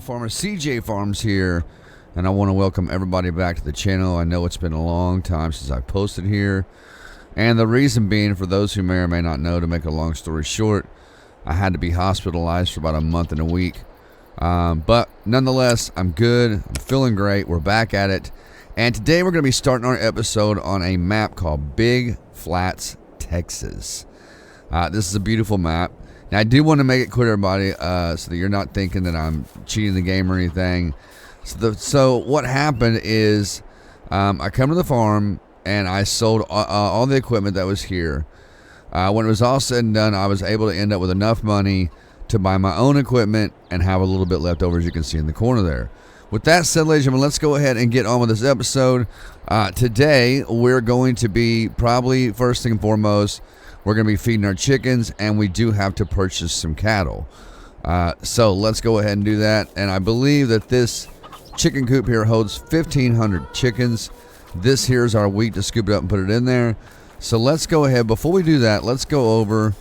Farmer CJFARMS here, and I want to welcome everybody back to the channel. I know it's been a long time since I posted here, and the reason being, for those who may or may not know, to make a long story short, I had to be hospitalized for about a month and a week, but nonetheless, I'm good. I'm feeling great. We're back at it, and today we're going to be starting our episode on a map called Big Flats, Texas. This is a beautiful map. Now, I do want to make it clear, everybody, so that you're not thinking that I'm cheating the game or anything. So what happened is I come to the farm and I sold all the equipment that was here. When it was all said and done, I was able to end up with enough money to buy my own equipment and have a little bit left over, as you can see in the corner there. With that said, ladies and gentlemen, let's go ahead and get on with this episode. Today, we're going to be, probably first thing and foremost, we're going to be feeding our chickens, and we do have to purchase some cattle. So let's go ahead and do that. And I believe that this chicken coop here holds 1,500 chickens. This here is our wheat to scoop it up and put it in there. So let's go ahead. Before we do that, let's go over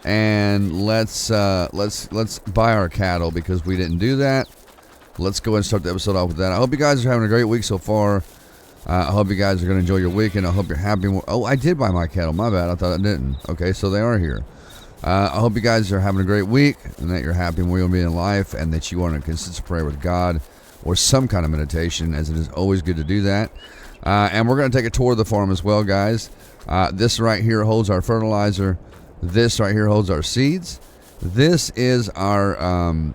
and let's buy our cattle, because we didn't do that. Let's go ahead and start the episode off with that. I hope you guys are having a great week so far. I hope you guys are going to enjoy your weekend. I hope you're happy. Oh, I did buy my cattle. My bad. I thought I didn't. Okay, so they are here. I hope you guys are having a great week, and that you're happy and where you'll be in life, and that you are in a consistent prayer with God or some kind of meditation, as it is always good to do that. And we're going to take a tour of the farm as well, guys. This right here holds our fertilizer. This right here holds our seeds. This is our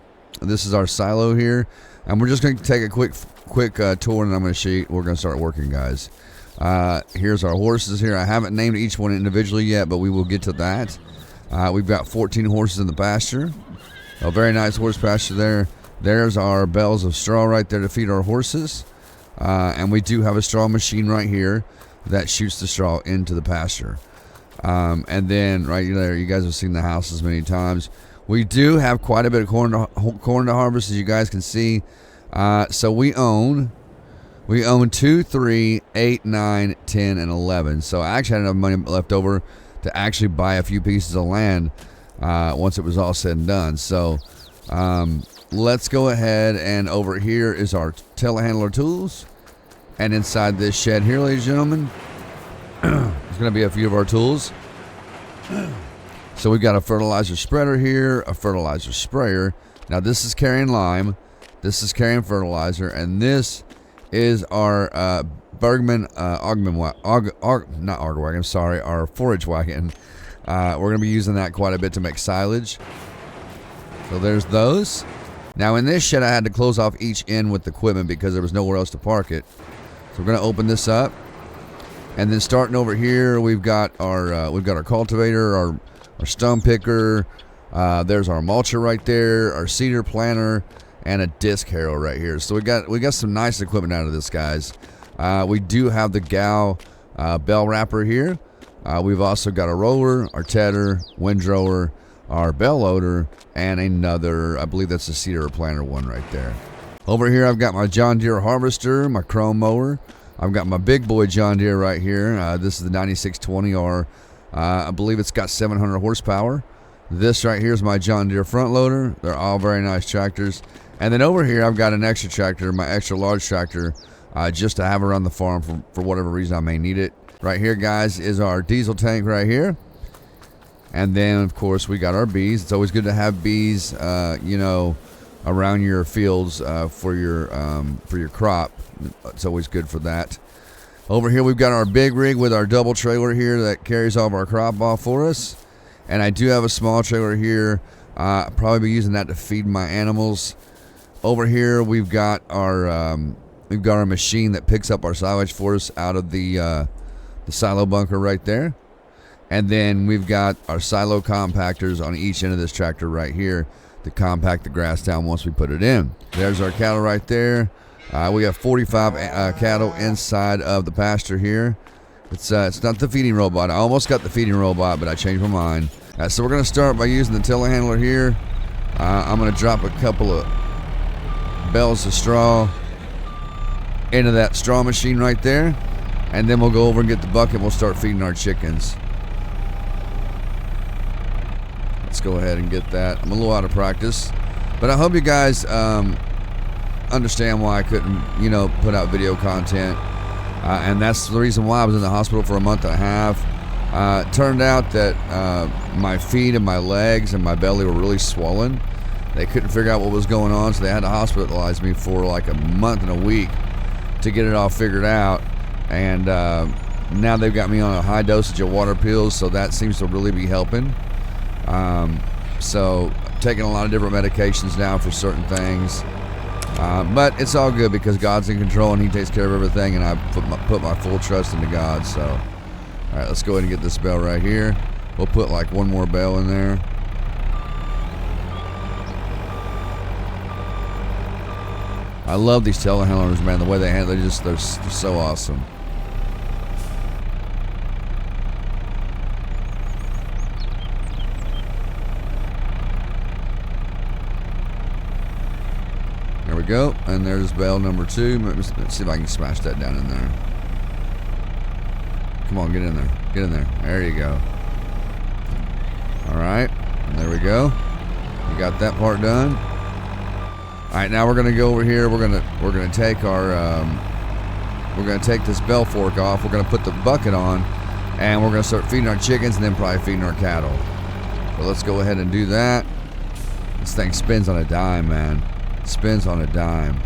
silo here, and we're just going to take a quick tour, and I'm going to show you. We're going to start working, guys. Here's our horses here. I haven't named each one individually yet, but we will get to that. We've got 14 horses in the pasture. A very nice horse pasture there. There's our bales of straw right there to feed our horses. And we do have a straw machine right here that shoots the straw into the pasture. And then right there, you guys have seen the houses many times. We do have quite a bit of corn to harvest, as you guys can see. So we own 2, 3, 8, 9, 10, and 11. So I actually had enough money left over to actually buy a few pieces of land once it was all said and done. So let's go ahead, and over here is our telehandler tools. And inside this shed here, ladies and gentlemen, there's going to be a few of our tools. So we've got a fertilizer spreader here, a fertilizer sprayer. Now this is carrying lime. This is carrying fertilizer, and this is our Bergman our forage wagon. We're going to be using that quite a bit to make silage. So there's those. Now in this shed, I had to close off each end with the equipment because there was nowhere else to park it. So we're going to open this up, and then starting over here, we've got our cultivator, our stump picker. There's our mulcher right there, our seeder planter, and a disc harrow right here. So we got some nice equipment out of this, guys. We do have the Gal bell wrapper here. We've also got a roller, our tedder, windrower, our bell loader, and another, I believe that's a seeder planter one right there. Over here, I've got my John Deere harvester, my chrome mower. I've got my big boy John Deere right here. This is the 9620R. I believe it's got 700 horsepower. This right here is my John Deere front loader. They're all very nice tractors. And then over here, I've got an extra tractor, my extra large tractor, just to have around the farm for whatever reason I may need it. Right here, guys, is our diesel tank right here. And then, of course, we got our bees. It's always good to have bees, around your fields for your crop. It's always good for that. Over here, we've got our big rig with our double trailer here that carries all of our crop off for us. And I do have a small trailer here. I'll probably be using that to feed my animals. Over here, we've got our machine that picks up our silage for us out of the silo bunker right there. And then we've got our silo compactors on each end of this tractor right here to compact the grass down once we put it in. There's our cattle right there. We have 45 cattle inside of the pasture here. It's not the feeding robot. I almost got the feeding robot, but I changed my mind. So we're going to start by using the telehandler here. I'm going to drop a couple of bales of straw into that straw machine right there, and then we'll go over and get the bucket and we'll start feeding our chickens. Let's go ahead and get that. I'm a little out of practice, but I hope you guys understand why I couldn't, you know, put out video content. And that's the reason why I was in the hospital for a month and a half. It turned out that my feet and my legs and my belly were really swollen. They couldn't figure out what was going on, so they had to hospitalize me for like a month and a week to get it all figured out. And now they've got me on a high dosage of water pills, so that seems to really be helping. So taking a lot of different medications now for certain things. But it's all good because God's in control and He takes care of everything, and I put my full trust into God. So, all right, let's go ahead and get this bale right here. We'll put like one more bale in there. I love these telehandlers, man. The way they handle, they're so awesome. There we go, and there's bale number 2. Let's see if I can smash that down in there. Come on, get in there. Get in there. There you go. All right, and there we go. You got that part done. All right, now we're gonna go over here. We're gonna take our we're gonna take this bell fork off. We're gonna put the bucket on, and we're gonna start feeding our chickens, and then probably feeding our cattle. So let's go ahead and do that. This thing spins on a dime, man. Spins on a dime.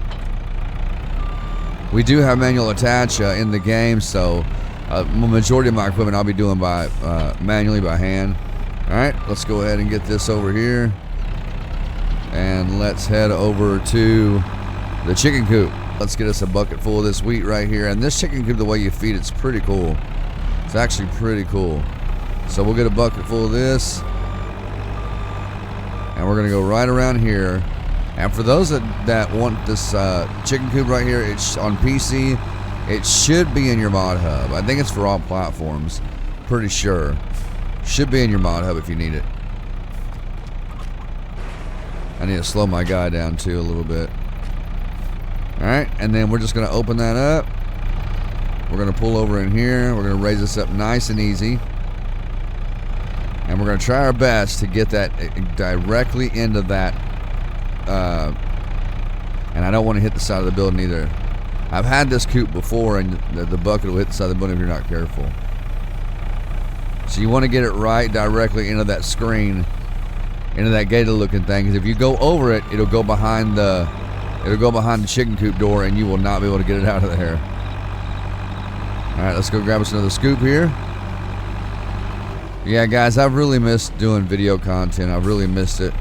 We do have manual attach in the game, so the majority of my equipment I'll be doing by manually by hand. All right, let's go ahead and get this over here, and let's head over to the chicken coop. Let's get us a bucket full of this wheat right here. And this chicken coop, the way you feed it's pretty cool. It's actually pretty cool. So we'll get a bucket full of this, and we're gonna go right around here. And for those that want this chicken coop right here, it's on PC. It should be in your mod hub. I think it's for all platforms. Pretty sure. Should be in your mod hub if you need it. I need to slow my guy down too a little bit. Alright, and then we're just going to open that up. We're going to pull over in here. We're going to raise this up nice and easy. And we're going to try our best to get that directly into that. And I don't want to hit the side of the building either. I've had this coop before, and the bucket will hit the side of the building if you're not careful. So you want to get it right directly into that screen, into that gator looking thing, because if you go over it, it'll go behind the chicken coop door, and you will not be able to get it out of there. Alright, let's go grab us another scoop here. Yeah, guys, I've really missed doing video content. I've really missed it.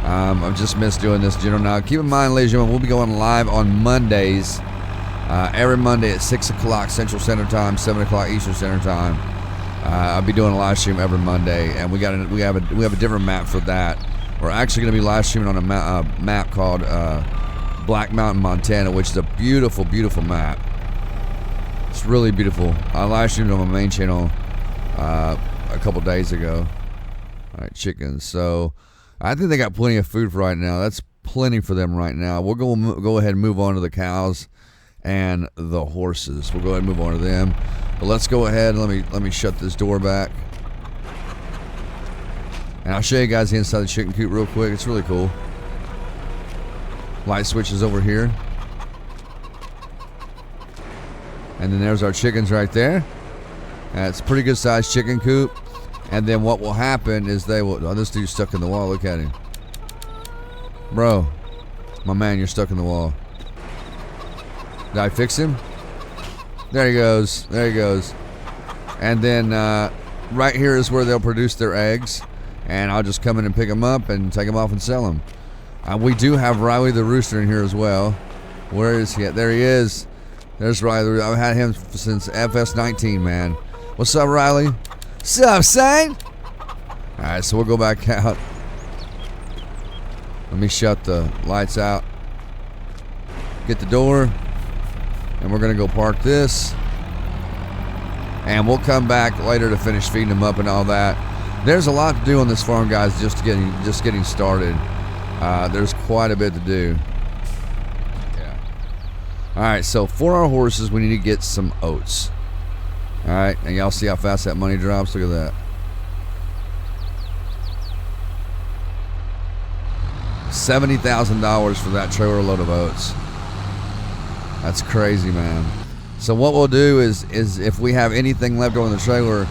I've just missed doing this general. Now, keep in mind, ladies and gentlemen, we'll be going live on Mondays. Every Monday at 6 o'clock Central Standard Time, 7 o'clock Eastern Standard Time. I'll be doing a live stream every Monday, and we have a different map for that. We're actually going to be live streaming on a map called Black Mountain, Montana, which is a beautiful, beautiful map. It's really beautiful. I live streamed on my main channel a couple days ago. All right, chickens. So I think they got plenty of food for right now. That's plenty for them right now. We'll go ahead and move on to the cows and the horses. We'll go ahead and move on to them. But let's go ahead and let me shut this door back. And I'll show you guys the inside of the chicken coop real quick. It's really cool. Light switches over here. And then there's our chickens right there. It's a pretty good sized chicken coop. And then what will happen is they will... Oh, this dude's stuck in the wall. Look at him. Bro. My man, you're stuck in the wall. Did I fix him? There he goes. There he goes. And then right here is where they'll produce their eggs. And I'll just come in and pick them up and take them off and sell them. We do have Riley the Rooster in here as well. Where is he at? There he is. There's Riley. I've had him since FS19, man. What's up, Riley? What's up, son? Alright, so we'll go back out. Let me shut the lights out. Get the door. And we're going to go park this. And we'll come back later to finish feeding them up and all that. There's a lot to do on this farm, guys, just getting started. There's quite a bit to do. Yeah. Alright, so for our horses, we need to get some oats. Alright, and y'all see how fast that money drops? Look at that. $70,000 for that trailer load of oats. That's crazy, man. So what we'll do is if we have anything left over in the trailer,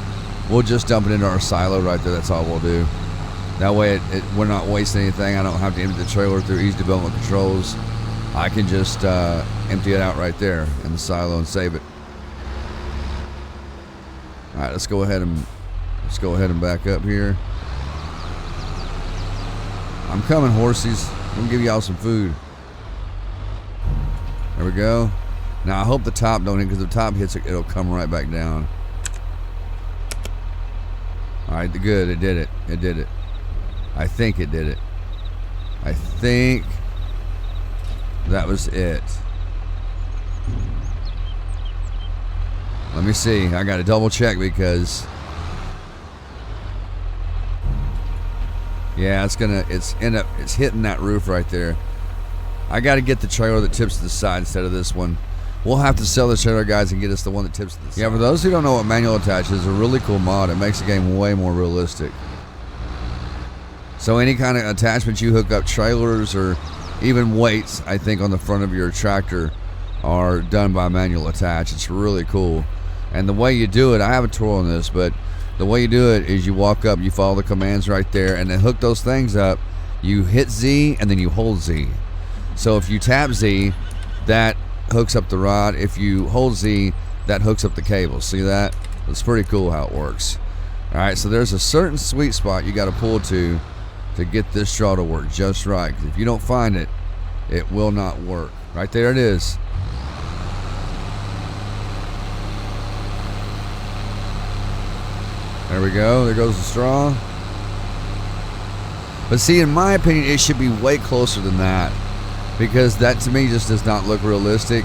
we'll just dump it into our silo right there. That's all we'll do. That way we're not wasting anything. I don't have to empty the trailer through easy development controls. I can just empty it out right there in the silo and save it. All right, let's go ahead and back up here. I'm coming, horsies. I'm gonna give y'all some food. There we go. Now I hope the top don't hit, because if the top hits it, it'll come right back down. All right, good. It did it. It did it. I think it did it. I think that was it. Let me see. I got to double check because yeah, it's hitting that roof right there. I got to get the trailer that tips to the side instead of this one. We'll have to sell the trailer, guys, and get us the one that tips to the side. Yeah, for those who don't know what manual attach is, a really cool mod. It makes the game way more realistic. So any kind of attachments you hook up, trailers or even weights, I think, on the front of your tractor are done by manual attach. It's really cool. And the way you do it, I have a tool on this, but the way you do it is you walk up, you follow the commands right there, and then hook those things up. You hit Z, and then you hold Z. So if you tap Z, that hooks up the rod. If you hold Z, that hooks up the cable. See that? It's pretty cool how it works. All right, so there's a certain sweet spot you got to pull to get this straw to work just right. 'Cause if you don't find it, it will not work. Right there it is. There we go. There goes the straw. But see, in my opinion, it should be way closer than that, because that to me just does not look realistic.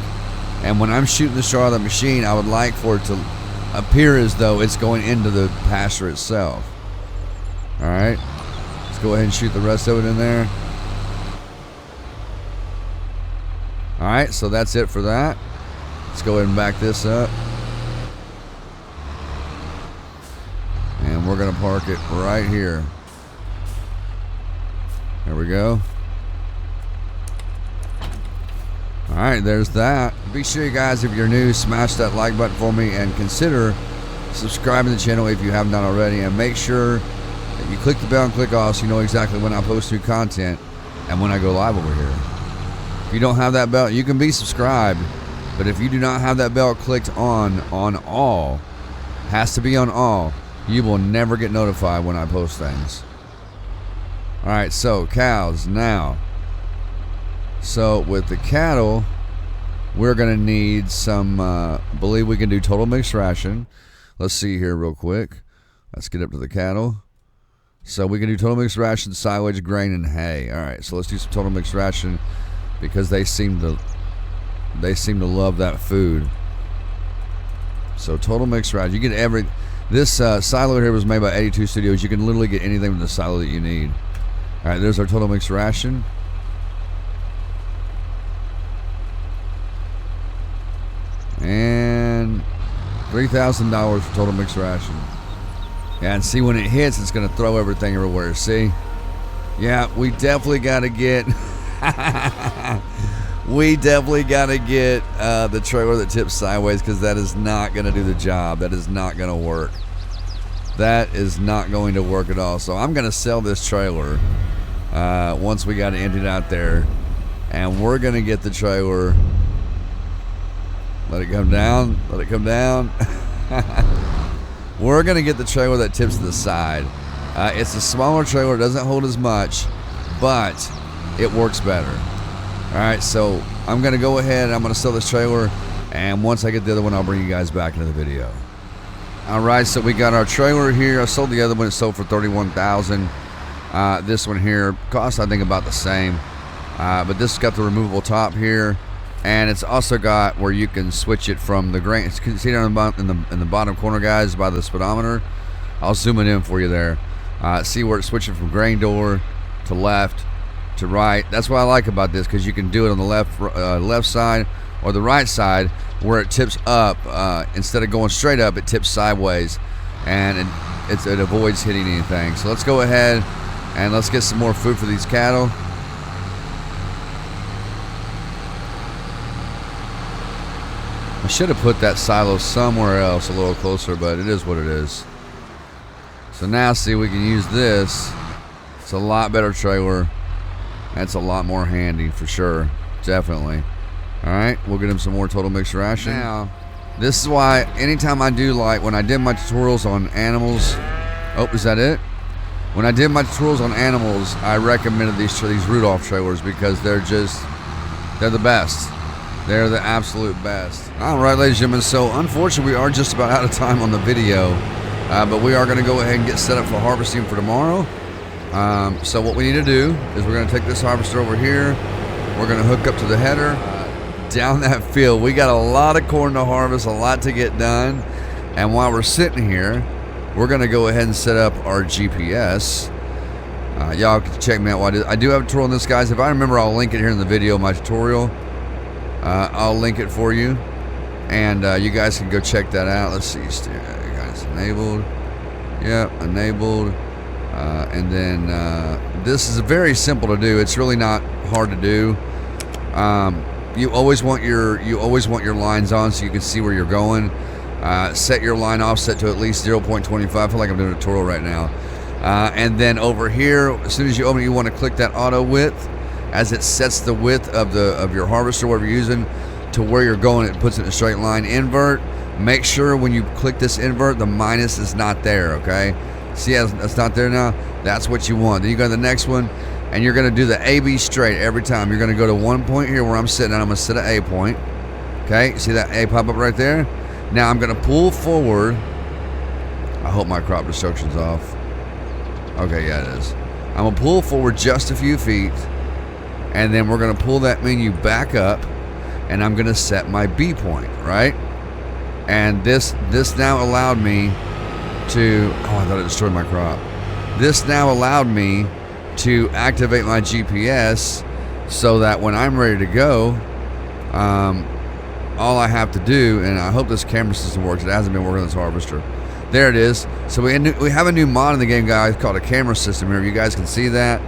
And when I'm shooting the straw of the machine, I would like for it to appear as though it's going into the pasture itself. All right, let's go ahead and shoot the rest of it in there. All right, so that's it for that. Let's go ahead and back this up. And we're gonna park it right here. There we go. All right, there's that. Be sure, you guys, if you're new, smash that like button for me and consider subscribing to the channel if you haven't done already. And make sure that you click the bell and click off so you know exactly when I post new content and when I go live over here. If you don't have that bell, you can be subscribed, but if you do not have that bell clicked on all, has to be on all, you will never get notified when I post things. All right, so cows now. So with the cattle, we're gonna need some, believe we can do total mixed ration. Let's see here real quick. Let's get up to the cattle. So we can do total mixed ration, silage, grain, and hay. All right, so let's do some total mixed ration because they seem to love that food. So total mixed ration, you get every. This silo here was made by 82 Studios. You can literally get anything from the silo that you need. All right, there's our total mixed ration. And $3,000 for total mixed ration. Yeah, and see, when it hits, it's going to throw everything everywhere. See? Yeah, we definitely got to get... we definitely got to get the trailer that tips sideways, because that is not going to do the job. That is not going to work. That is not going to work at all. So I'm going to sell this trailer once we got it emptied out there. And we're going to get the trailer... Let it come down. Let it come down. We're going to get the trailer that tips to the side. It's a smaller trailer. It doesn't hold as much, but it works better. All right, so I'm going to go ahead and I'm going to sell this trailer. And once I get the other one, I'll bring you guys back into the video. All right, so we got our trailer here. I sold the other one. It sold for $31,000. This one here cost, I think, about the same. But this has got the removable top here. And it's also got where you can switch it from the grain. You can see it in the bottom corner, guys, by the speedometer. I'll zoom it in for you there. See where it's switching from grain door to left to right. That's what I like about this, because you can do it on the left side or the right side, where it tips up. Instead of going straight up, it tips sideways, and it avoids hitting anything. So let's go ahead and let's get some more food for these cattle. I should have put that silo somewhere else a little closer, but it is what it is. So now see, we can use this. It's a lot better trailer. That's a lot more handy for sure. Definitely. Alright, we'll get him some more total mixed ration. Now, this is why anytime I do, like when I did my tutorials on animals. Oh, is that it? When I did my tutorials on animals, I recommended these Rudolph trailers because they're the best. They're the absolute best. Alright, ladies and gentlemen, so unfortunately we are just about out of time on the video. But we are going to go ahead and get set up for harvesting for tomorrow. So what we need to do is we're going to take this harvester over here. We're going to hook up to the header down that field. We got a lot of corn to harvest, a lot to get done. And while we're sitting here, we're going to go ahead and set up our GPS. Y'all can check me out while I do have a tutorial on this, guys. If I remember, I'll link it here in the video, my tutorial. I'll link it for you. And you guys can go check that out. Let's see. Guys, enabled. Yep, enabled. And then this is very simple to do. It's really not hard to do. You always want your lines on so you can see where you're going. Set your line offset to at least 0.25. I feel like I'm doing a tutorial right now. And then over here, as soon as you open it, you want to click that auto width, as it sets the width of your harvester, whatever you're using, to where you're going. It puts it in a straight line. Invert. Make sure when you click this invert, the minus is not there. Okay. See, that's not there now. That's what you want. Then you go to the next one, and you're going to do the AB straight every time. You're going to go to one point here where I'm sitting, and I'm going to set an A point. Okay. See that A pop up right there? Now I'm going to pull forward. I hope my crop destruction's off. Okay, yeah, it is. I'm going to pull forward just a few feet, and then we're going to pull that menu back up, and I'm going to set my B point, right? And this now allowed me to, oh, I thought it destroyed my crop. This now allowed me to activate my GPS so that when I'm ready to go, all I have to do, and I hope this camera system works. It hasn't been working on this harvester. There it is. So we have a new mod in the game, guys, called a camera system here. You guys can see that,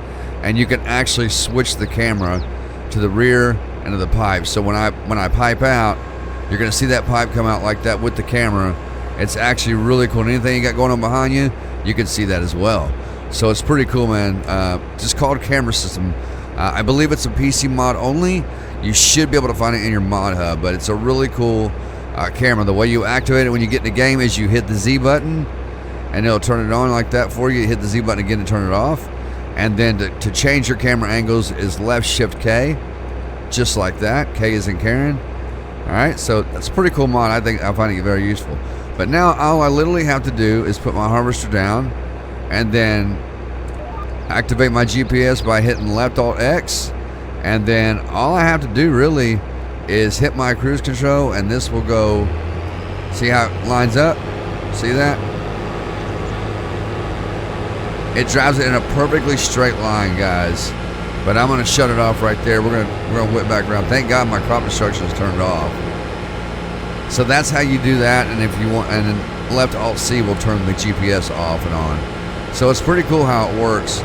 and you can actually switch the camera to the rear and to the pipe. So when I pipe out, you're going to see that pipe come out like that with the camera. It's actually really cool. And anything you got going on behind you, you can see that as well. So it's pretty cool, man. Just called camera system. I believe it's a PC mod only. You should be able to find it in your mod hub, but it's a really cool camera. The way you activate it when you get in the game is you hit the Z button, and it'll turn it on like that for you. You hit the Z button again to turn it off, and then to change your camera angles is left shift K, just like that. K is in Karen. All right, so that's a pretty cool mod. I find it very useful. But now all I literally have to do is put my harvester down, and then activate my GPS by hitting left Alt X, and then all I have to do really is hit my cruise control, and this will go. See how it lines up? See that? It drives it in a perfectly straight line, guys. But I'm gonna shut it off right there. We're gonna whip back around. Thank God my crop destruction is turned off. So that's how you do that. And if you want, and then left Alt C will turn the GPS off and on. So it's pretty cool how it works.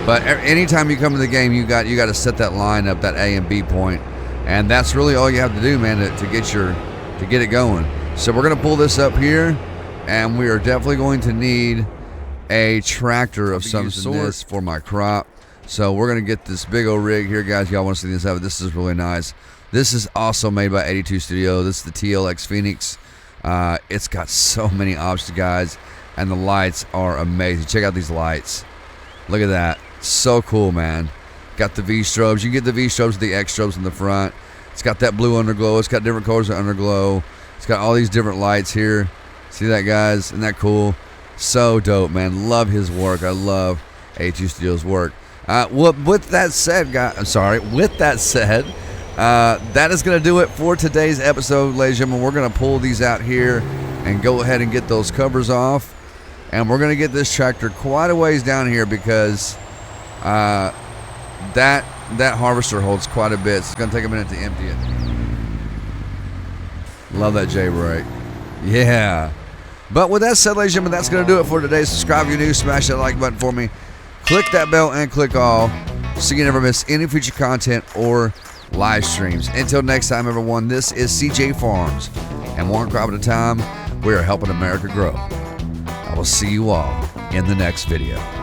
But anytime you come to the game, you got to set that line up, that A and B point. And that's really all you have to do, man, to get it going. So we're gonna pull this up here, and we are definitely going to need a tractor of some sort for my crop. So we're gonna get this big old rig here, guys. Y'all want to see this out? This is really nice. This is also made by 82 Studio. This is the TLX Phoenix. It's got so many options, guys, and the lights are amazing. Check out these lights. Look at that. So cool, man. Got the V strobes. You can get the V strobes with the X strobes in the front. It's got that blue underglow. It's got different colors of underglow. It's got all these different lights here. See that, guys? Isn't that cool? So dope, man. Love his work. I love 82 Studio's work. With that said, that is going to do it for today's episode, ladies and gentlemen. We're going to pull these out here and go ahead and get those covers off. And we're going to get this tractor quite a ways down here because that harvester holds quite a bit. So it's going to take a minute to empty it. Love that J-brake. Yeah. But with that said, ladies and gentlemen, that's going to do it for today. Subscribe if you're new. Smash that like button for me. Click that bell and click all so you never miss any future content or live streams. Until next time, everyone, this is CJ Farms. And one crop at a time, we are helping America grow. I will see you all in the next video.